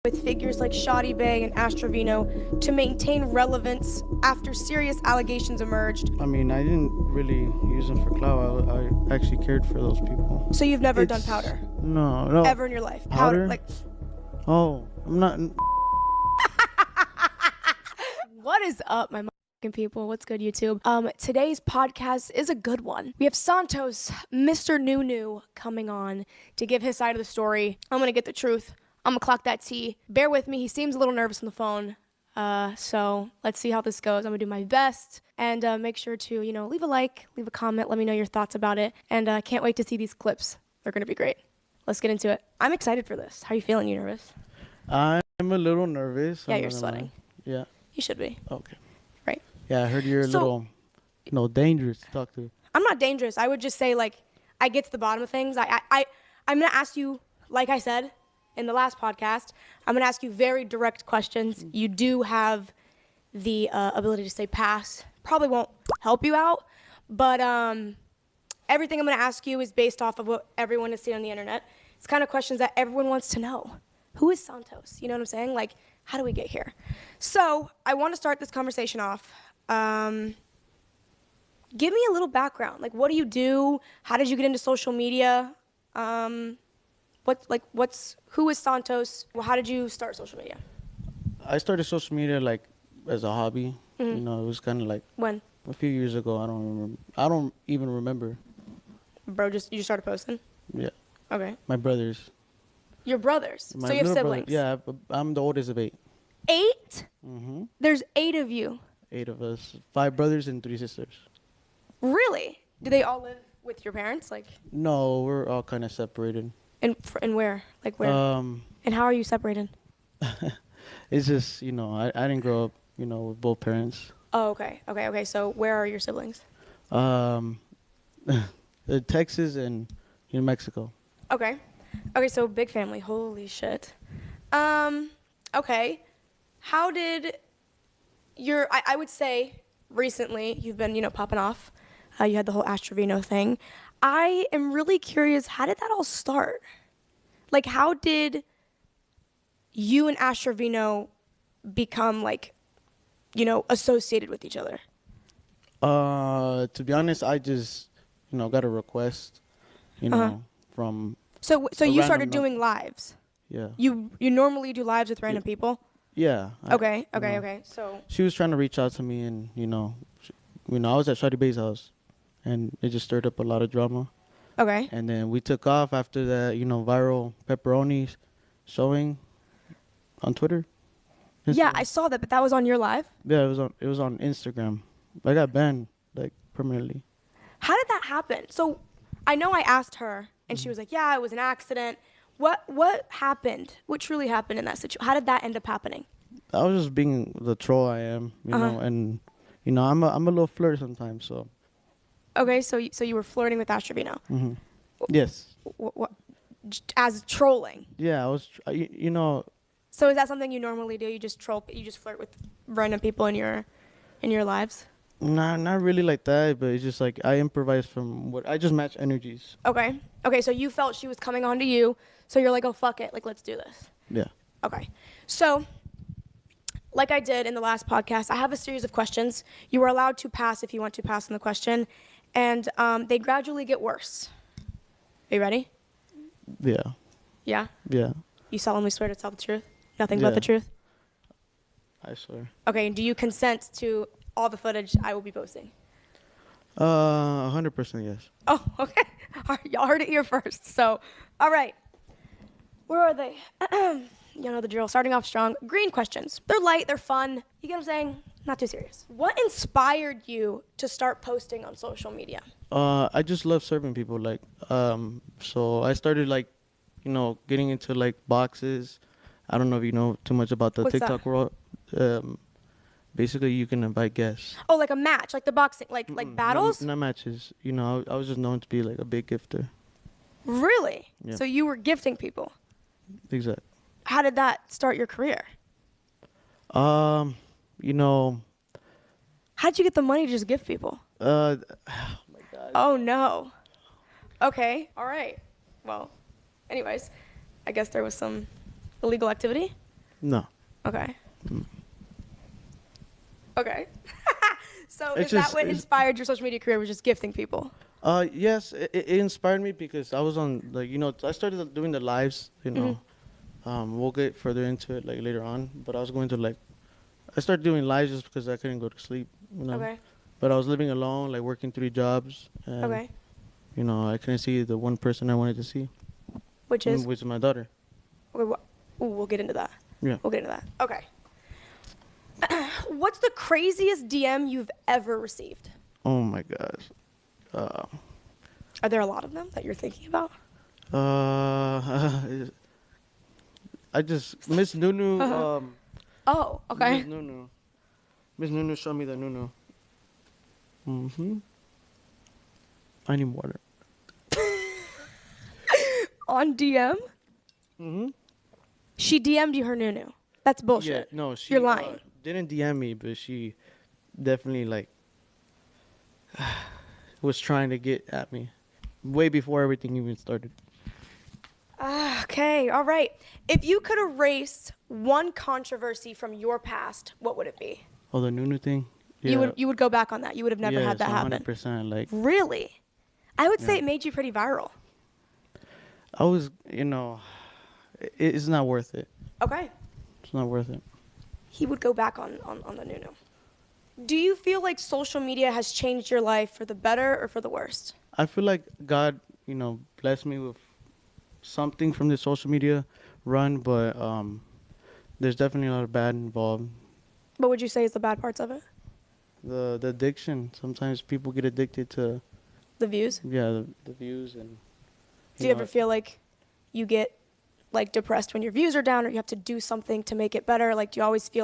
with figures like Shoddy Bay and Astrovino to maintain relevance after serious allegations emerged. I mean, I didn't really use them for clout. I actually cared for those people. So you've never done powder? No. Ever in your life? Powder? Like. Oh, I'm not. What is up, my people? What's good, YouTube? Today's podcast is a good one. We have Santos, Mr. New coming on to give his side of the story. I'm gonna get the truth. I'm gonna clock that T. Bear with me. He seems a little nervous on the phone. So let's see how this goes. I'm gonna do my best and make sure to, leave a like, leave a comment, let me know your thoughts about it. And I can't wait to see these clips. They're gonna be great. Let's get into it. I'm excited for this. How are you feeling? You nervous? I'm a little nervous. Yeah, you're sweating. Yeah. You should be. Okay. Right. Yeah, I heard you're a little, dangerous to talk to. I'm not dangerous. I would just say, I get to the bottom of things. I'm gonna ask you, like I said in the last podcast, I'm gonna ask you very direct questions. You do have the ability to say pass. Probably won't help you out, but everything I'm gonna ask you is based off of what everyone has seen on the internet. It's kind of questions that everyone wants to know. Who is Santos? You know what I'm saying? How do we get here? So I want to start this conversation off. Give me a little background. What do you do? How did you get into social media? Who is Santos? Well, how did you start social media? I started social media as a hobby. Mm-hmm. It was kind of when? A few years ago. I don't remember. I don't even remember. Bro, you just started posting? Yeah. Okay. My brothers. Your brothers? My so you have little siblings? brother, yeah, I'm the oldest of 8. 8? Mm-hmm. There's 8 of you. 8 of us. 5 brothers and 3 sisters. Really? Do they all live with your parents? No, we're all kind of separated. And where? Where? And how are you separated? It's just, I didn't grow up, with both parents. Oh, okay. Okay. So where are your siblings? Texas and New Mexico. Okay. Okay, so big family. Holy shit. Okay. How did I would say recently you've been, popping off. You had the whole Astrovino thing. I am really curious, how did that all start? How did you and Astrovino become associated with each other? To be honest, I just, got a request, from. So you started doing lives. Yeah. You normally do lives with random people? Yeah. Okay. So she was trying to reach out to me, and I was at Shoddy Bay's house, and it just stirred up a lot of drama. Okay. And then we took off after that, viral pepperonis showing on Twitter. Instagram. Yeah, I saw that, but that was on your live? Yeah, it was on Instagram. I got banned permanently. How did that happen? So I know I asked her, and she was like, "Yeah, it was an accident." What happened? What truly happened in that situation? How did that end up happening? I was just being the troll I am, know, and I'm a little flirt sometimes, so. Okay, so you were flirting with Astrovino. Mm-hmm. Yes. What? As trolling? Yeah, I was. So is that something you normally do? You just troll? You just flirt with random people in your lives? Not really like that, but it's just I improvise from what I just match energies. Okay. Okay, so you felt she was coming on to you, so you're like, oh, fuck it, let's do this. Yeah. Okay. So, like I did in the last podcast, I have a series of questions. You are allowed to pass if you want to pass on the question, and they gradually get worse. Are you ready? Yeah. Yeah? Yeah. You solemnly swear to tell the truth? Nothing but the truth? I swear. Okay, and do you consent to all the footage I will be posting? 100% yes. Oh, okay. All right, y'all heard it here first. So, all right. Where are they? You know the drill. Starting off strong. Green questions. They're light. They're fun. You get what I'm saying? Not too serious. What inspired you to start posting on social media? I just love serving people. So I started getting into boxes. I don't know if you know too much about the What's TikTok world. Basically, you can invite guests. Oh, like a match, like the boxing, like battles? Not matches. I was just known to be a big gifter. Really? Yeah. So you were gifting people? Exactly. How did that start your career? How did you get the money to just gift people? Oh my God. Oh no. Okay. All right. Well, anyways, I guess there was some illegal activity. No. Okay. Okay. So It's is that just what inspired your social media career, was just gifting people? yes, it inspired me because I was on, like, I started doing the lives, we'll get further into it like later on, but I was going to like I started doing lives just because I couldn't go to sleep. Okay. But I was living alone, like working 3 jobs, and Okay. I couldn't see the one person I wanted to see, Which is? which is my daughter. Okay, ooh, we'll get into that. Yeah. We'll get into that. Okay. What's the craziest DM you've ever received? Oh my gosh. Are there a lot of them that you're thinking about? I just Miss Nunu. Oh, okay. Miss Nunu. Miss Nunu showed me the Nunu. I need water. On DM? She DM'd you her nunu. That's bullshit. Yeah, no, she You're lying. Didn't DM me, but she definitely like was trying to get at me way before everything even started. Okay, all right. If you could erase one controversy from your past, what would it be? Oh, the Nunu thing. Yeah. You would go back on that. You would have never had that happen. 100%. Like, Really? I would say Yeah. it made you pretty viral. I was, it's not worth it. Okay. It's not worth it. He would go back on the Nunu. Do you feel like social media has changed your life for the better or for the worst? I feel like God, blessed me with something from the social media run, but there's definitely a lot of bad involved. What would you say is the bad parts of it? The addiction. Sometimes people get addicted to The views? the views and. Do you ever feel like you get like depressed when your views are down, or you have to do something to make it better? Like, do you always feel